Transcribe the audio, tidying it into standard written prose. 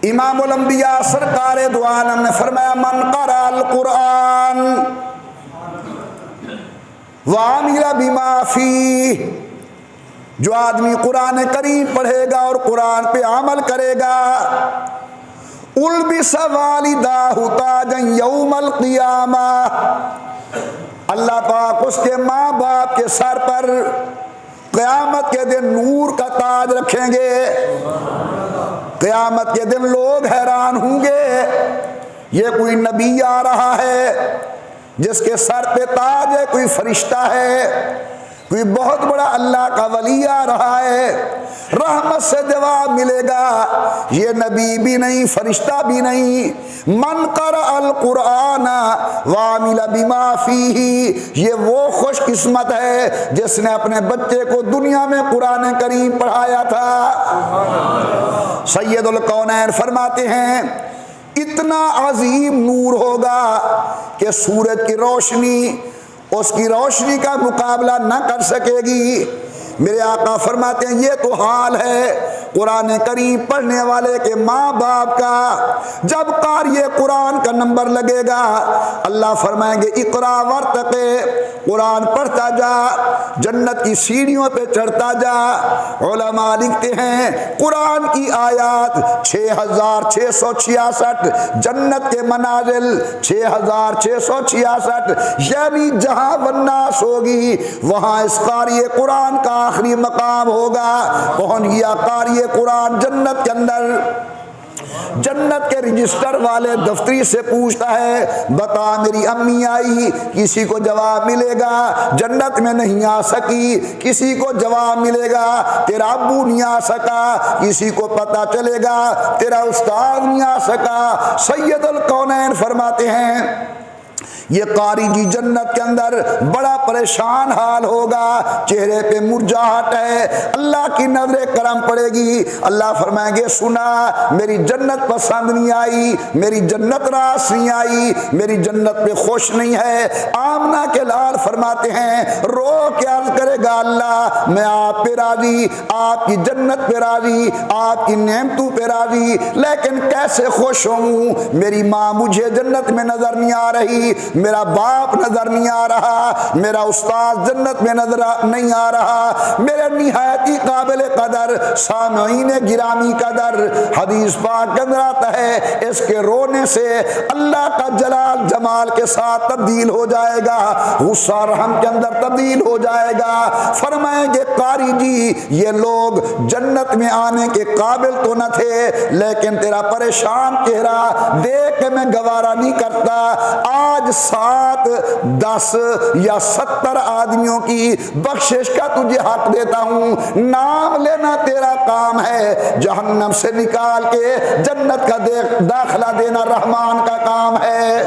امام الانبیاء سرکار دو عالم نے فرمایا من قرأ القرآن وعمل بما فیہ، جو آدمی قرآن کریم پڑھے گا اور قرآن پہ عمل کرے گا، البس والداہ تاجا یوم القیامہ، اللہ پاک اس کے ماں باپ کے سر پر قیامت کے دن نور کا تاج رکھیں گے۔ قیامت کے دن لوگ حیران ہوں گے، یہ کوئی نبی آ رہا ہے جس کے سر پہ تاج ہے، کوئی فرشتہ ہے، کوئی بہت بڑا اللہ کا ولی آ رہا ہے۔ رحمت سے جواب ملے گا، یہ نبی بھی نہیں، فرشتہ بھی نہیں، من قرأ القرآن وعمل بما فیہ، یہ وہ خوش قسمت ہے جس نے اپنے بچے کو دنیا میں قرآن کریم پڑھایا تھا۔ سید الکونین فرماتے ہیں اتنا عظیم نور ہوگا کہ سورج کی روشنی اس کی روشنی کا مقابلہ نہ کر سکے گی۔ میرے آقا فرماتے ہیں یہ تو حال ہے قرآن کریم پڑھنے والے کے ماں باپ کا۔ جب قاری قرآن کا نمبر لگے گا، اللہ فرمائیں گے اقرا ورتقے، قرآن پڑھتا جا، جنت کی سیڑھیوں پہ چڑھتا جا۔ علماء لکھتے ہیں قرآن کی آیات 6666، جنت کے منازل 6666، یعنی جہاں والناس ہوگی وہاں اس قاری قرآن کا آخری مقام ہوگا۔ پہنچ گیا قاری قرآن جنت کے اندر، جنت کے رجسٹر والے دفتری سے پوچھتا ہے بتا میری امی آئی، کسی کو جواب ملے گا جنت میں نہیں آ سکی، کسی کو جواب ملے گا تیرا ابو نہیں آ سکا، کسی کو پتہ چلے گا تیرا استاد نہیں آ سکا۔ سید الکونین فرماتے ہیں یہ قاری جی جنت کے اندر بڑا پریشان حال ہوگا، چہرے پہ مرجھاہٹ ہے، اللہ کی نظر کرم پڑے گی۔ اللہ فرمائیں گے سنا میری جنت پسند نہیں آئی، میری جنت راس نہیں آئی، میری جنت پہ خوش نہیں ہے۔ آمنہ کے لال فرماتے ہیں رو کے عرض کرے گا اللہ میں آپ پہ راضی، آپ کی جنت پہ راضی، آپ کی نعمتوں پہ راضی، لیکن کیسے خوش ہوں؟ میری ماں مجھے جنت میں نظر نہیں آ رہی، میرا باپ نظر نہیں آ رہا، میرا استاد جنت میں نظر نہیں آ رہا، میرے نہایت ہی قابل قدر سامعین گرامی قدر حدیث پاک کے اندر آتا ہے اس کے رونے سے اللہ کا جلال جمال کے ساتھ تبدیل ہو جائے گا، غصہ رحم کے اندر تبدیل ہو جائے گا۔ فرمائیں گے قاری جی یہ لوگ جنت میں آنے کے قابل تو نہ تھے، لیکن تیرا پریشان چہرہ دیکھ کے میں گوارا نہیں کرتا، آج 7 10 یا 70 آدمیوں کی بخشش کا تجھے حق دیتا ہوں، نام لینا تیرا کام ہے، جہنم سے نکال کے جنت کا داخلہ دینا رحمان کا کام ہے۔